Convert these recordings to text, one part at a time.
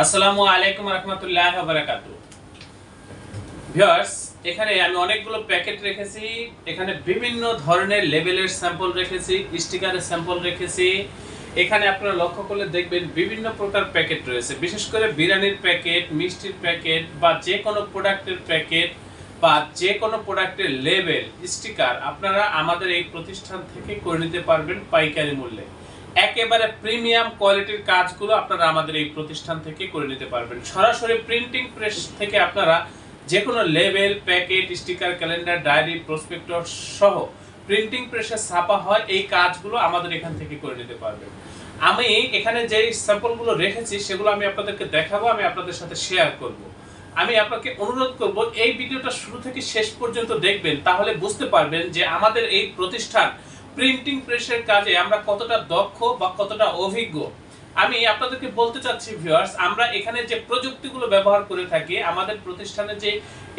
আসসালামু আলাইকুম রাহমাতুল্লাহি ওয়া বারাকাতুহু। ভিউয়ার্স, এখানে আমি অনেকগুলো প্যাকেট রেখেছি। এখানে বিভিন্ন ধরনের লেবেলের স্যাম্পল রেখেছি, স্টিকারের স্যাম্পল রেখেছি। এখানে আপনারা লক্ষ্য করলে দেখবেন বিভিন্ন প্রকার প্যাকেট রয়েছে। বিশেষ করে বিরিয়ানির প্যাকেট, মিষ্টির প্যাকেট বা যে কোনো প্রোডাক্টের প্যাকেট বা যে কোনো প্রোডাক্টের লেবেল, স্টিকার আপনারা আমাদের এই প্রতিষ্ঠান থেকে করে নিতে পারবেন পাইকারি মূল্যে। একেবারে প্রিমিয়াম কোয়ালিটির কাজগুলো আপনারা আমাদের এই প্রতিষ্ঠান থেকে করে নিতে পারবেন। সরাসরি প্রিন্টিং প্রেস থেকে আপনারা যে কোনো label, packet, sticker, calendar, diary, prospectus সহ প্রিন্টিং প্রেসে ছাপা হয় এই কাজগুলো আমাদের এখান থেকে করে নিতে পারবেন। আমি এখানে যে স্যাম্পলগুলো রেখেছি সেগুলো আমি আপনাদেরকে দেখাবো, আমি আপনাদের সাথে শেয়ার করব। আমি আপনাকে অনুরোধ করব এই ভিডিওটা শুরু থেকে শেষ পর্যন্ত দেখবেন, তাহলে বুঝতে পারবেন যে আমাদের এই প্রতিষ্ঠান প্রিন্টিং প্রেসের কাজে আমরা কতটা দক্ষ বা কতটা অভিজ্ঞ। আমি আপনাদেরকে বলতে চাচ্ছি ভিউয়ার্স, আমরা এখানে যে প্রযুক্তিগুলো ব্যবহার করে থাকি, আমাদের প্রতিষ্ঠানে যে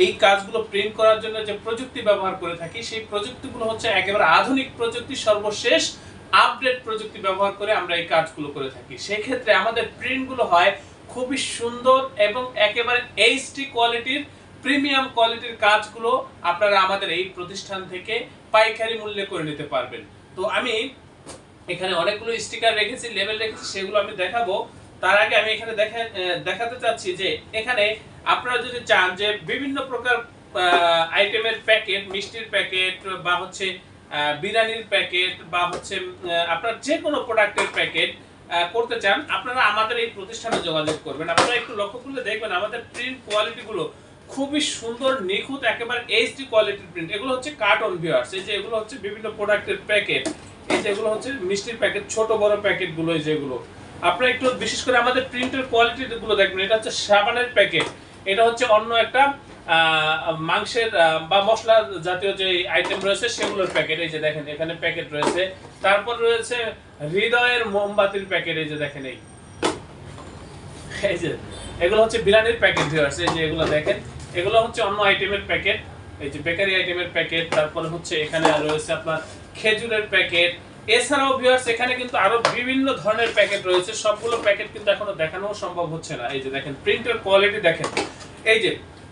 এই কাজগুলো প্রিন্ট করার জন্য যে প্রযুক্তি ব্যবহার করে থাকি, সেই প্রযুক্তিগুলো হচ্ছে একেবারে আধুনিক প্রযুক্তি, সর্বশেষ আপডেট প্রযুক্তি ব্যবহার করে আমরা এই কাজগুলো করে থাকি। সেই ক্ষেত্রে আমাদের প্রিন্টগুলো হয় খুবই সুন্দর এবং একেবারে এইচডি কোয়ালিটির, প্রিমিয়াম কোয়ালিটির কাজগুলো আপনারা আমাদের এই প্রতিষ্ঠান থেকে পাইকারি মূল্যে করে নিতে পারবেন। তো আমি এখানে অনেকগুলো স্টিকার রেখেছি, লেবেল রেখেছি, সেগুলো আমি দেখাবো। তার আগে আমি এখানে দেখাতে চাচ্ছি যে এখানে আপনারা যদি চান যে বিভিন্ন প্রকার আইটেমের প্যাকেট, মিষ্টির প্যাকেট বা হচ্ছে বিরিয়ানির প্যাকেট বা হচ্ছে আপনার যে কোনো প্রোডাক্টের প্যাকেট করতে চান, আপনারা আমাদের এই প্রতিষ্ঠানে যোগাযোগ করবেন। আপনারা একটু লক্ষ্য করলে দেখবেন আমাদের প্রিন্ট কোয়ালিটিগুলো খুবই সুন্দর, নিখুঁত, একেবারে এইচডি কোয়ালিটির প্রিন্ট। এগুলো হচ্ছে কার্টন ভিউয়ার্স, এই যে এগুলো হচ্ছে বিভিন্ন প্রোডাক্টের প্যাকেট, এই যেগুলো হচ্ছে মিষ্টির প্যাকেট, ছোট বড় প্যাকেটগুলো, এই যেগুলো আপনারা একটু বিশেষ করে আমাদের প্রিন্টের কোয়ালিটিগুলো দেখবেন। এটা হচ্ছে সাবানের প্যাকেট, এটা হচ্ছে অন্য একটা মাংসের বা মশলা জাতীয় যে আইটেম রয়েছে সেগুলোর প্যাকেট, এই যে দেখেন এখানে প্যাকেট রয়েছে। তারপর রয়েছে হৃদয়ের মোমবাতির প্যাকেট, এই যে দেখেন এই যে এগুলো হচ্ছে বিরিয়ানির প্যাকেট ভিউয়ার্স, এই যে এগুলো দেখেন, এগুলো হচ্ছে অন্য আইটেমের প্যাকেট, এই যে বেকারি আইটেমের প্যাকেট। তারপরে হচ্ছে এখানে রয়েছে আপনার খেজুরের প্যাকেট। এছাড়াও ভিউয়ার্স এখানে কিন্তু আরো বিভিন্ন ধরনের প্যাকেট রয়েছে, সবগুলো প্যাকেট কিন্তু এখনো দেখানো সম্ভব হচ্ছে না। এই যে দেখেন প্রিন্টের কোয়ালিটি দেখেন,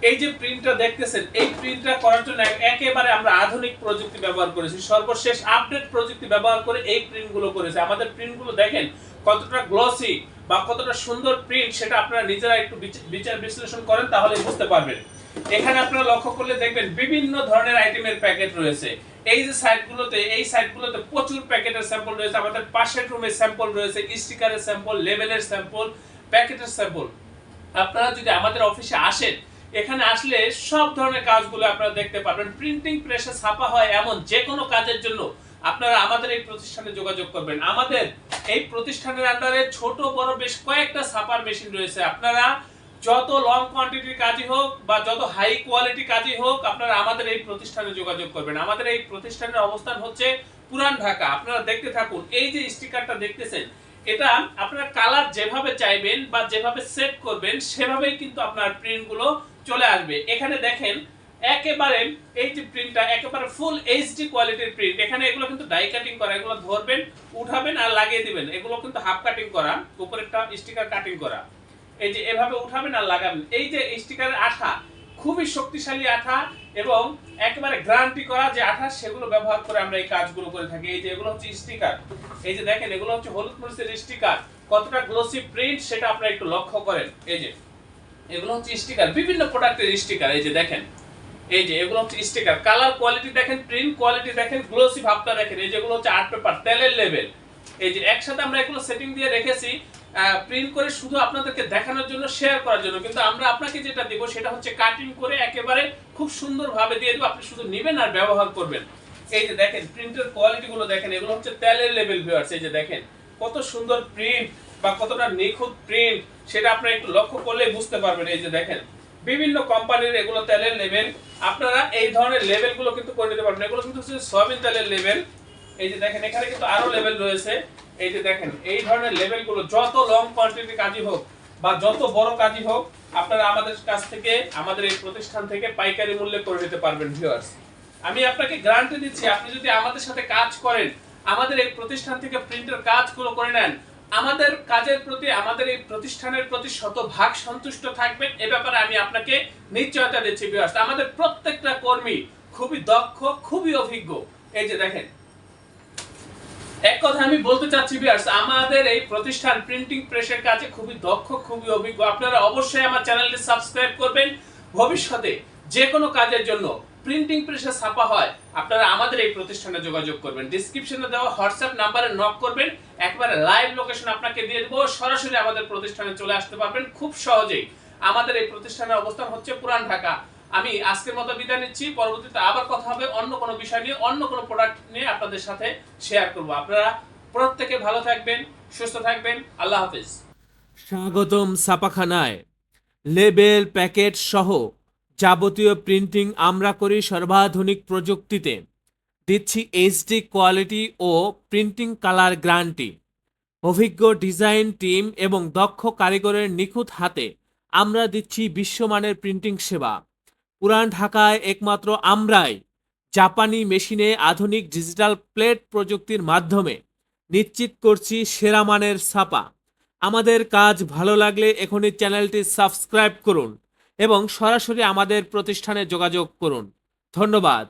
এই যে প্রিন্টটা দেখতেছেন, এই প্রিন্টটা করার জন্য একেবারে আমরা আধুনিক প্রযুক্তি ব্যবহার করেছি, সর্বশেষ আপডেট প্রযুক্তি ব্যবহার করে এই প্রিন্টগুলো করেছি। আমাদের প্রিন্টগুলো দেখেন কতটা গ্লসি বা কতটা সুন্দর প্রিন্ট, সেটা আপনারা নিজেরা একটু বিচার বিশ্লেষণ করেন তাহলে বুঝতে পারবেন। এখানে আপনারা লক্ষ্য করলে দেখবেন বিভিন্ন ধরনের আইটেমের প্যাকেট রয়েছে। এই যে সাইটগুলোতে প্রচুর প্যাকেটের স্যাম্পল রয়েছে। আমাদের পাশের রুমে স্যাম্পল রয়েছে, স্টিকারের স্যাম্পল, লেবেলের স্যাম্পল, প্যাকেটের স্যাম্পল। আপনারা যদি আমাদের অফিসে আসেন, এখানে আসলে সব ধরনের কাজগুলো আপনারা দেখতে পারবেন। প্রিন্টিং প্রেসে ছাপা হয় এমন যে কোনো কাজের জন্য আপনারা আমাদের এই প্রতিষ্ঠানে যোগাযোগ করবেন। আমাদের এই প্রতিষ্ঠানের আন্ডারে ছোট বড় বেশ কয়েকটা ছাপার মেশিন রয়েছে। আপনারা যত লং কোয়ান্টিটির কাজই হোক বা যত হাই কোয়ালিটি কাজই হোক, আপনারা আমাদের এই প্রতিষ্ঠানে যোগাযোগ করবেন। আমাদের এই প্রতিষ্ঠানের অবস্থান হচ্ছে পুরান ঢাকা। আপনারা দেখতে থাকুন, এই যে স্টিকারটা দেখতেছেন, এটা আপনারা কালার যেভাবে চাইবেন বা যেভাবে সেট করবেন সেভাবেই কিন্তু আপনার প্রিন্টগুলো চলে আসবে। এখানে দেখেন একেবারে এই যে প্রিন্টটা একেবারে ফুল এইচডি কোয়ালিটির প্রিন্ট। এখানে এগুলো কিন্তু ডাই কাটিং করা, এগুলো ধরবেন, উঠাবেন আর লাগিয়ে দিবেন। এগুলো কিন্তু হাফ কাটিং করা, উপরেরটা স্টিকার কাটিং করা। এই যে এভাবে উঠাবেন আর লাগাবেন। এই যে স্টিকারের আঠা খুবই শক্তিশালী আঠা এবং একেবারে গ্যারান্টি করা যে আঠা, সেগুলো ব্যবহার করে আমরা এই কাজগুলো করে থাকি। এই যে এগুলো হচ্ছে স্টিকার, এই যে দেখেন এগুলো হচ্ছে হলুদ মরিচের স্টিকার, কতটা গ্লোসি প্রিন্ট সেটা আপনারা একটু লক্ষ্য করেন। এই যে এগুলো হচ্ছে স্টিকার, বিভিন্ন প্রোডাক্টের স্টিকার, এই যে দেখেন, এই যে এগুলো হচ্ছে স্টিকার। কালার কোয়ালিটি দেখেন, প্রিন্ট কোয়ালিটি দেখেন, গ্লোসি ভাবটা দেখেন। এই যেগুলো হচ্ছে আর্ট পেপার, তেলের লেবেল। এই যে একসাথে আমরা এগুলো সেটিং দিয়ে রেখেছি প্রিন্ট করে শুধু আপনাদেরকে দেখানোর জন্য, শেয়ার করার জন্য। কিন্তু আমরা আপনাকে যেটা দেব সেটা হচ্ছে কাটিং করে একেবারে খুব সুন্দরভাবে দিয়ে দেব, আপনি শুধু নেবেন আর ব্যবহার করবেন। এই যে দেখেন প্রিন্টের কোয়ালিটি গুলো দেখেন, এগুলো হচ্ছে তেলের লেবেল ভিউয়ার্স। এই যে দেখেন কত সুন্দর প্রিন্ট বা কতটা নিখুঁত প্রিন্ট, সেটা আপনারা একটু লক্ষ্য করলে বুঝতে পারবেন। এই যে দেখেন বিভিন্ন কোম্পানির এগুলো তেলের লেবেল, আপনারা এই ধরনের লেবেলগুলো কিন্তু করে নিতে পারবেন। এগুলো কিন্তু হচ্ছে সয়াবিন তেলের লেবেল। এই যে দেখেন এখানে কিন্তু আরো লেবেল রয়েছে। এই যে দেখেন এই ধরনের লেবেলগুলো যত লং কোয়ান্টিটি কাজই হোক বা যত বড় কাজই হোক, আপনারা আমাদের কাছ থেকে, আমাদের এই প্রতিষ্ঠান থেকে পাইকারি মূল্যে করে নিতে পারবেন ভিউয়ার্স। আমি আপনাকে গ্যারান্টি দিচ্ছি, আপনি যদি আমাদের সাথে কাজ করেন, আমাদের এই প্রতিষ্ঠান থেকে প্রিন্টের কাজগুলো করে নেন, আমাদের কাজের প্রতি, আমাদের এই প্রতিষ্ঠানের প্রতি শতভাগ সন্তুষ্ট থাকবেন, এ ব্যাপারে আমি আপনাকে নিশ্চয়তা দিচ্ছি ভিউয়ার্স। আমাদের প্রত্যেকটা কর্মী খুবই দক্ষ, খুবই অভিজ্ঞ। এই যে দেখেন, এক কথা আমি বলতে চাচ্ছি ভিউয়ার্স, আমাদের এই প্রতিষ্ঠান প্রিন্টিং প্রেসের কাজে খুবই দক্ষ, খুবই অভিজ্ঞ। আপনারা অবশ্যই আমার চ্যানেলটি সাবস্ক্রাইব করবেন। ভবিষ্যতে যে কোনো কাজের জন্য প্রিন্টিং প্রেসে ছাপা হয়, আপনারা আমাদের এই প্রতিষ্ঠানে যোগাযোগ করবেন। ডেসক্রিপশনে দেওয়া হোয়াটসঅ্যাপ নাম্বারে নক করবেন, একবারে লাইভ লোকেশন আপনাকে দিয়ে দেবো, সরাসরি আমাদের প্রতিষ্ঠানে চলে আসতে পারবেন খুব সহজেই। আমাদের এই প্রতিষ্ঠানের অবস্থান হচ্ছে পুরান ঢাকা। আমি আজকের মতো বিদায় নিচ্ছি, পরবর্তীতে আবার কথা হবে অন্য কোনো বিষয় নিয়ে, অন্য কোনো প্রোডাক্ট নিয়ে আপনাদের সাথে শেয়ার করব। আপনারা প্রত্যেকে ভালো থাকবেন, সুস্থ থাকবেন। আল্লাহ হাফেজ। স্বাগতম ছাপাখানায়। লেবেল, প্যাকেট সহ যাবতীয় প্রিন্টিং আমরা করি সর্বাধুনিক প্রযুক্তিতে। দিচ্ছি এইচডি কোয়ালিটি ও প্রিন্টিং কালার গ্যারান্টি। অভিজ্ঞ ডিজাইন টিম এবং দক্ষ কারিগরের নিখুঁত হাতে আমরা দিচ্ছি বিশ্বমানের প্রিন্টিং সেবা। পুরান ঢাকায় একমাত্র আমরাই জাপানি মেশিনে আধুনিক ডিজিটাল প্লেট প্রযুক্তির মাধ্যমে নিশ্চিত করছি সেরা মানের ছাপা। আমাদের কাজ ভালো লাগলে এখনই চ্যানেলটি সাবস্ক্রাইব করুন এবং সরাসরি আমাদের প্রতিষ্ঠানে যোগাযোগ করুন। ধন্যবাদ।